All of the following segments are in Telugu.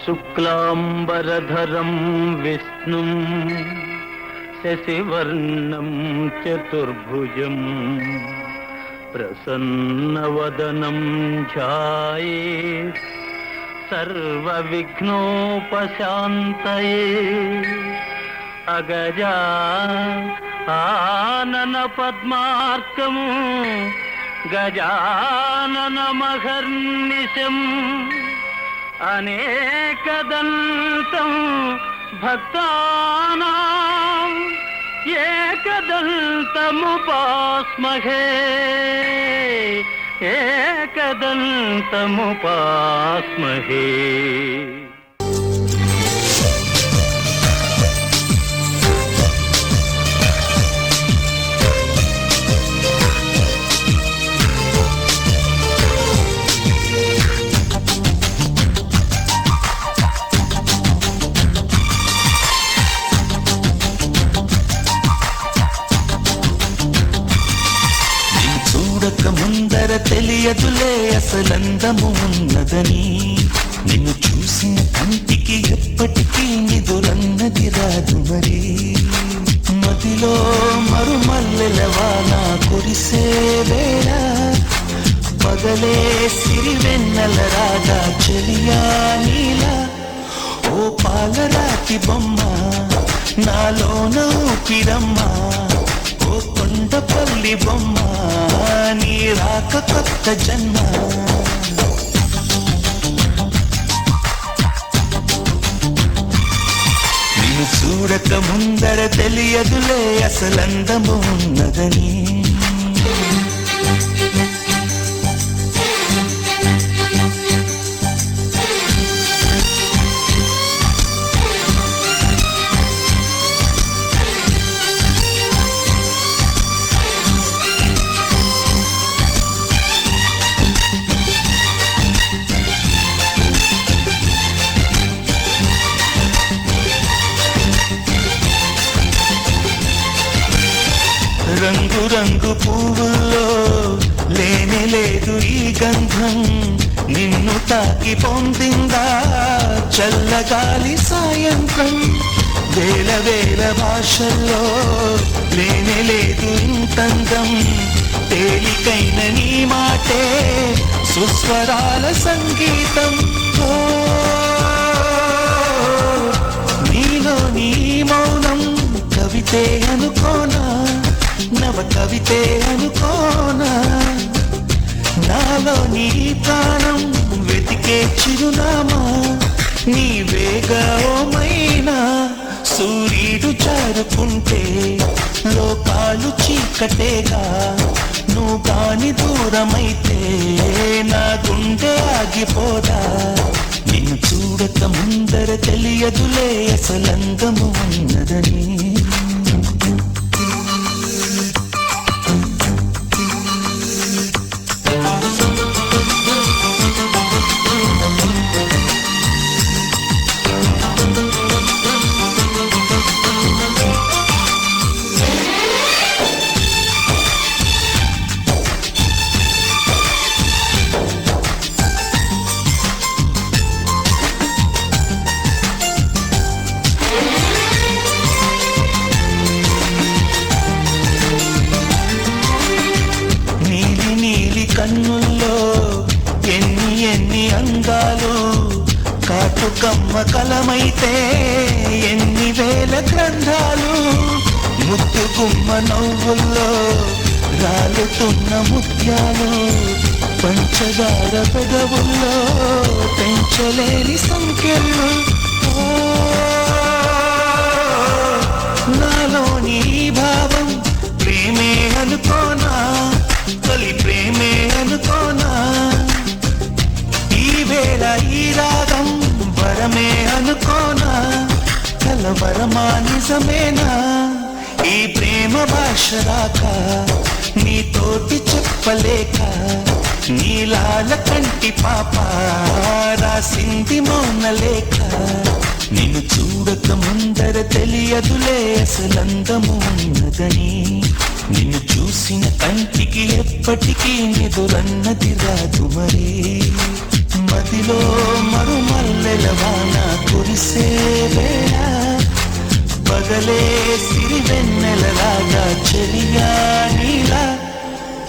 శుక్లాంబరధరం విష్ణుం శశివర్ణం చతుర్భుజం ప్రసన్నవదనం ధ్యాయేత్ సర్వవిఘ్నోపశాంతయే. అగజా ఆనన పద్మార్కము గజాననమహర్నిశం అనేకదంతం భక్తానాం ఏకదంతముపాస్మహే ఏకదంతముపాస్మహే. ముందర తెలియదులే అసలందము ఉన్నదని, నిన్ను చూసిన కంటికి ఎప్పటికీ నిదురన్నది రాదు మరి. మదిలో మరుమల్లెలవాన కురిసే వేళ పగలే సిరివెన్నెల రాగా చెలియా నీలా. ఓ పాలరాతి బొమ్మ నాలోన ఊపిరమ్మ, ఓ కొండపల్లి బొమ్మ నీ రాక కొత్త జన్మ. నిన్ను చూడక ముందర తెలియదులే అసలందము ఉన్నదని. రంగు రంగు పువ్వుల్లో లేనే లేదు ఈ గంధం, నిన్ను తాకి పొందిందా చల్లగాలి సాయంత్రం. వేల వేల భాషల్లో లేనే లేదు ఇంతందం, తేలికైన నీ మాటే సుస్వరాల సంగీతం. నీలో నీ మౌనం కవితే అనుకోనా, నవ కవితే అనుకోనా. నాలో నీ ప్రాణం వెతికే చిరునామా నీవేగా ఓమైనా. సూర్యుడు జారుకుంటే లోకాలు చీకటేగా, నువ్వు కాని దూరమైతే నా గుండె ఆగిపోదా. నిన్ను చూడక ముందర తెలియదులే అసలందము ఉన్నదని. కన్నుల్లో ఎన్ని ఎన్ని అందాలు, కాటుకమ్మ కలమైతే ఎన్ని వేల గ్రంథాలు. ముద్దుగుమ్మ నవ్వుల్లో రాలుతున్న ముత్యాలు, పంచదార పెదవుల్లో పెంచలేని సంఖ్యలు. నాలోని భావం ప్రేమే అనుకోనా, తొలి ప్రేమే అనుకోనా. ఈ వేళ ఈ రాగం వరమే అనుకోనా, కలవరమా నిజమేనా. ఈ ప్రేమ భాష రాక నీతోటి చెప్పలేక, నీలాల కంటి పాప రాసింది మౌనలేఖ. నిన్ను చూడక ముందర తెలియదులే అసలందము ఉన్నదని, నిన్ను చూసిన కంటికి ఎప్పటికీ నిదురన్నది రాదు మరి. మదిలో మరుమల్లెల వాన కురిసే వేళ పగలే సిరివెన్నెల రాగా చెలియా నీలా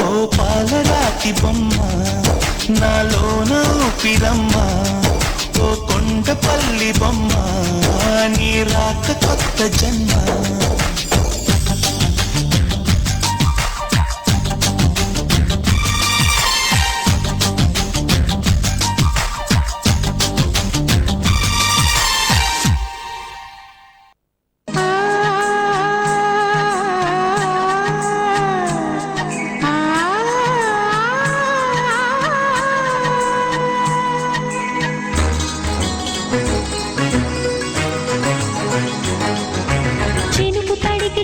ఓ పాలరాతి బొమ్మ నాలోన ఊపిరమ్మ ఓ కొండపల్లి బొమ్మ నీ రాక కొత్త జన్మ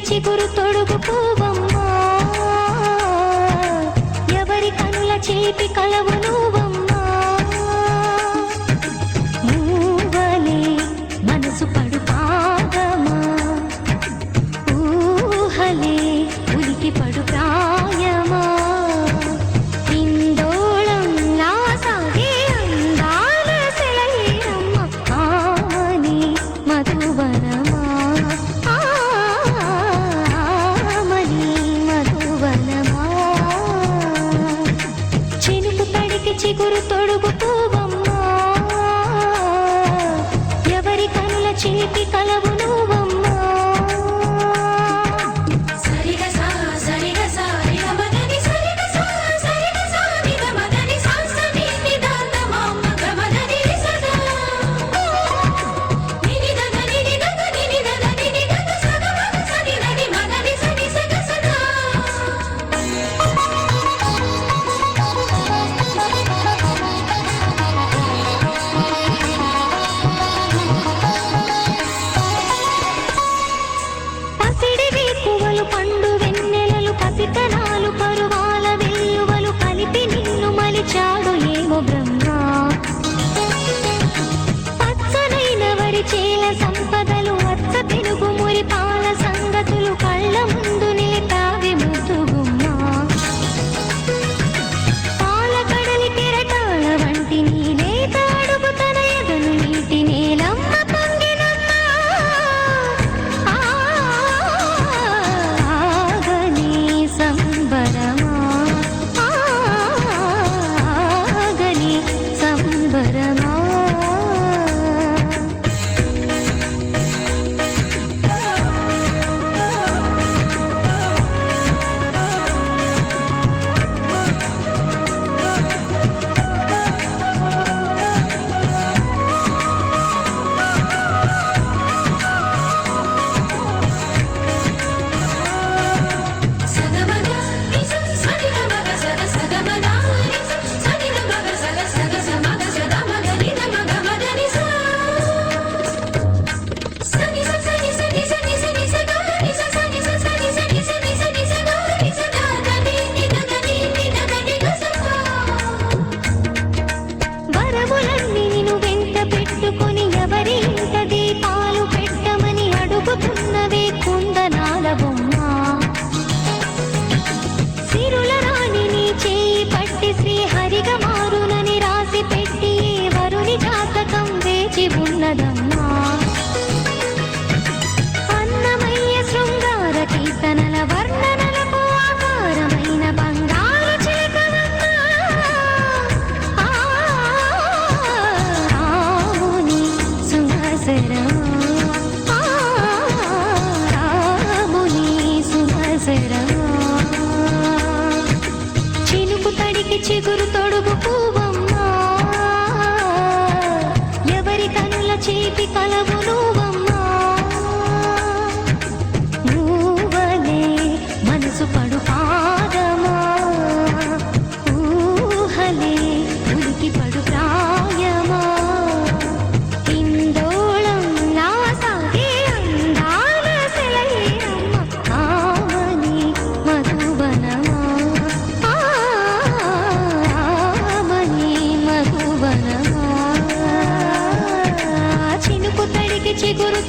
చిగురు తొడుగు పూవమ్మా ఎవరి కనుల చేతి కలవు నువ్వమ్మా నువ్వలే మనసు పడు పాదమా ఊహలే ఉలికి పడు ప్రాయమా ఇందోళం లాసాగే అందాల సెలయేరమ్మ ఆమని మధువనమా చిగురు తొడుగు పూవమ్మా ఎవరి కనుల చేతి కలవు నువ్వమ్మా పండు వెన్నెలలు పసితనాలు పరువాల వెల్లువలు కలిపి నిన్ను మలిచాడు ఏమో బ్రహ్మ పచ్చనైన వరి చేల సంపదలు అచ్చ పెనుగు మురి పాల సంగతులు కళ్ళ ముందు నిలిపావి ముద్దుగుమ్మ పాల కడలి కెరటాల వంటి నీ నేత అడుగు తన ఎదను నీటి నేలమ్మ ఉన్నదమ్మా అన్నమయ్య శృంగార కీర్తనల వర్ణనలకు ఆకారమైన బంగారు చిలకలమ్మా రాముని సుమసరమా రాముని సుమసరమా చినుకు తడికి చిగురు తొడుగు పూవమ్మా చేతి కలవు నువ్వమ్మా నువ్వలే మనసు పడు పాదమా ఊహలే ఉలికి పడు ప్రాయమా ఇందోళం లాసాగే అందాల సెలయేరమ్మ ఆమని మధువనమా ఆమని మధువనమా చినుకు తడికి చిగురు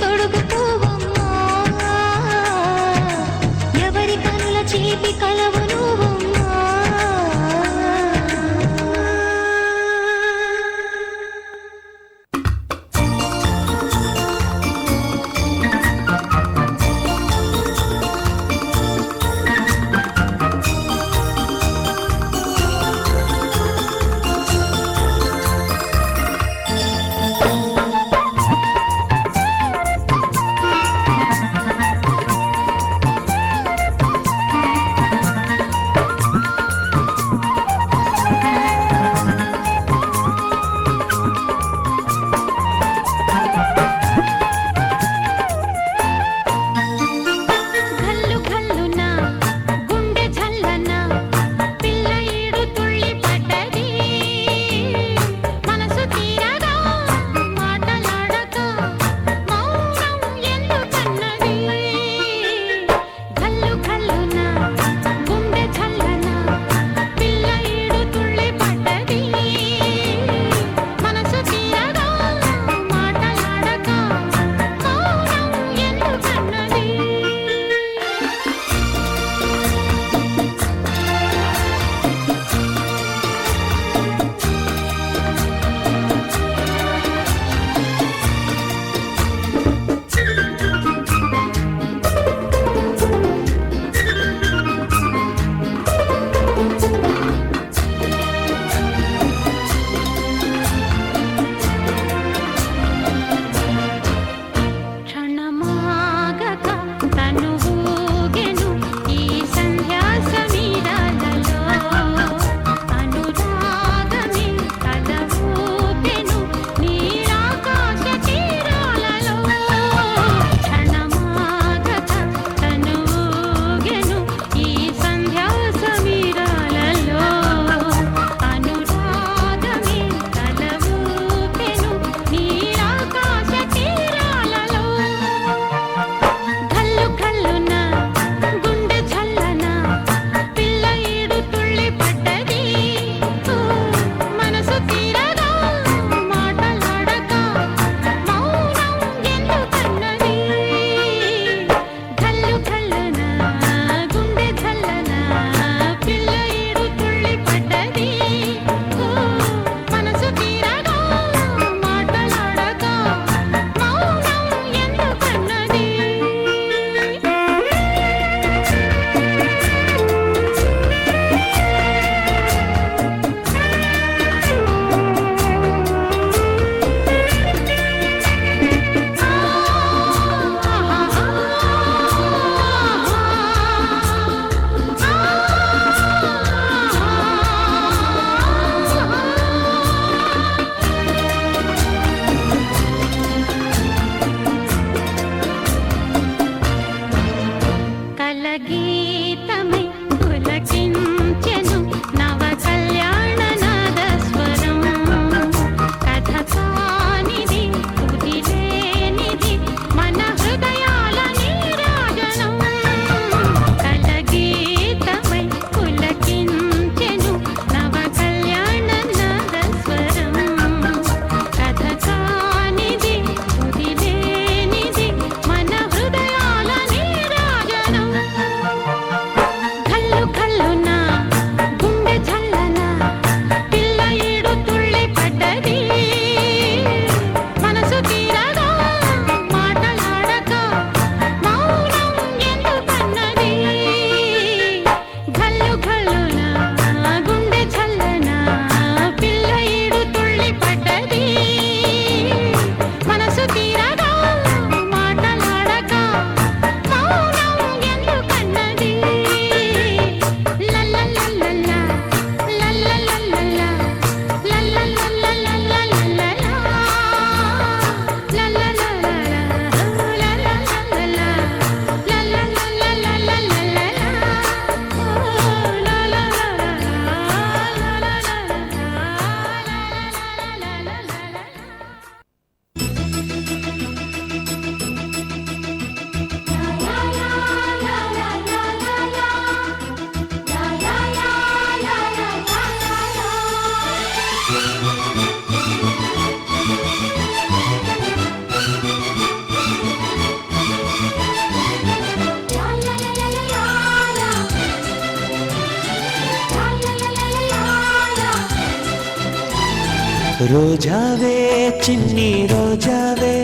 రోజావే చిన్ని రోజావే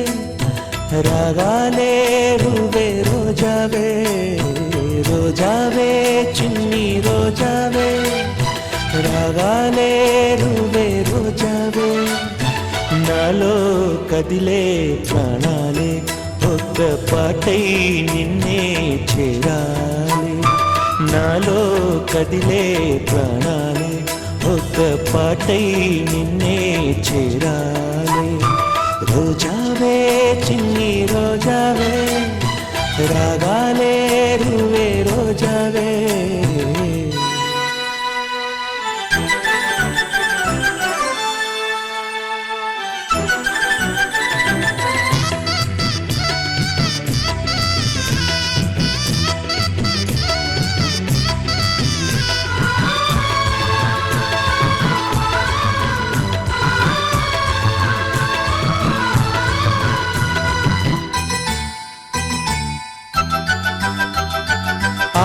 రాగాలే రువే రోజావే రోజావే చిన్ని రోజావే రాగాలే రువే రోజావే నాలో కదిలే ప్రాణాలే ఒక్క పాటై నిన్నే చేరాలి నాలో కదిలే ప్రాణాలే ఒక్క పాటై నిన్నే చేరాలి రోజావే చిన్ని రోజావే రాగాలే రువే రోజావే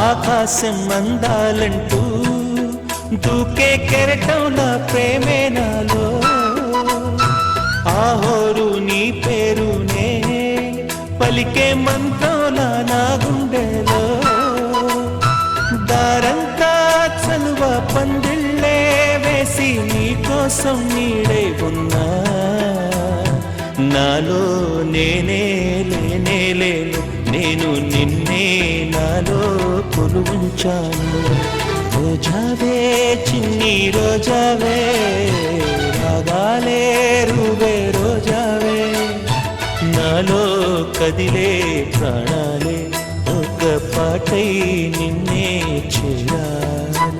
ఆకాశం అందాలంటూ దూకే కెరటంలా ప్రేమే నాలో ఆహోరు నీ పేరునే పలికే మంత్రంలా నా గుండెలో దారంతా చలువ పందిళ్ళే వేసి నీ కోసం నీడే ఉన్నా నాలో నేనే లేనే లేను నేను నిన్నే నాలో కొలువుంచాను రోజావే చిన్ని రోజావే రాగాలే రువే రోజావే నాలో కదిలే ప్రాణాలే ఒక పాటై నిన్నే చేరాలి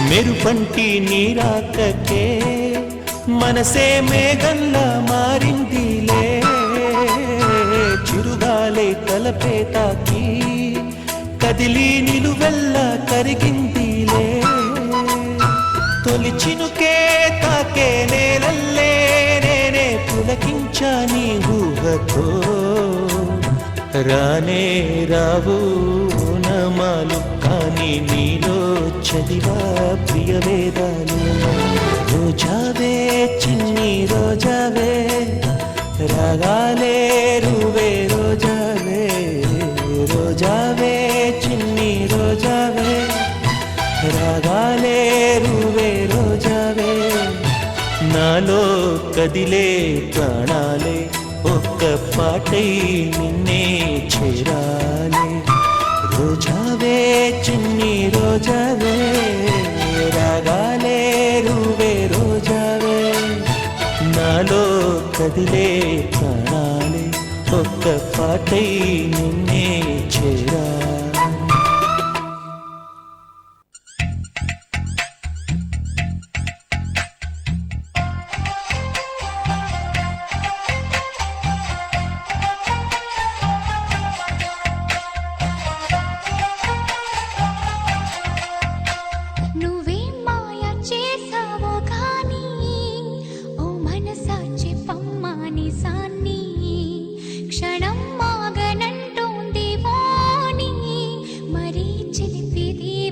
మెరుపంటి నీరాకకే మనసే మేఘంలా మారిందిలే చిరుగాలే తలపే తాకి కదిలి నిలువెల్లా కరిగిందిలే తొలి చినుకే తాకే నేలల్లే నేనే పులకించా నీ ఊహతో రానే రావు నమాలు కానీ నీలో చదివా ప్రియ వేదాలు రోజావే చిన్ని రోజావే రాగాలే రువే రోజావే రోజావే చిన్ని రోజావే రాగాలే రువే రోజావే నాలో కదిలే ప్రాణాలే ఒక్క పాటై నిన్నే చేరాలి రోజావే చిన్ని రోజావే రాగాలే రువే రోజావే నాలో కదిలే ప్రాణాలే ఒక్క పాటై నిన్నే చేరాలి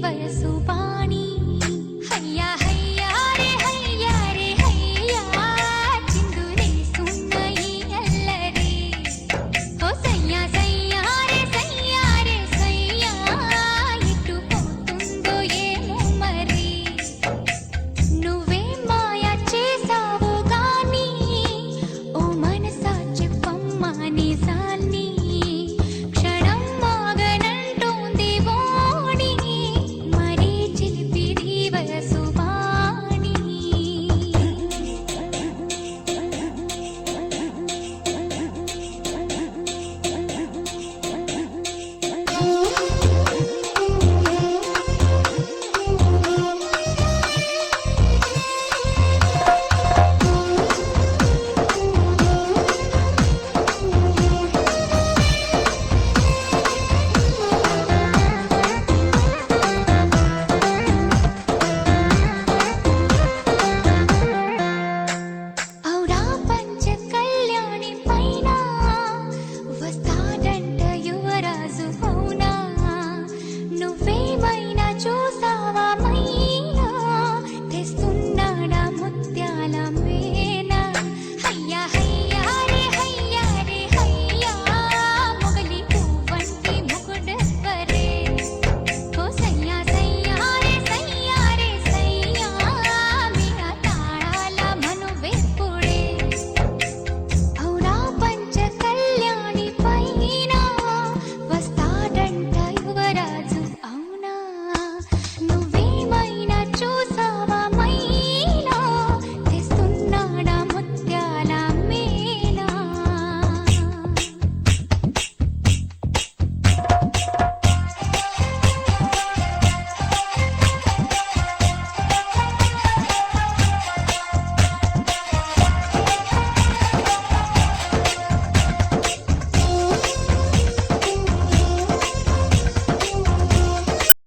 వయసు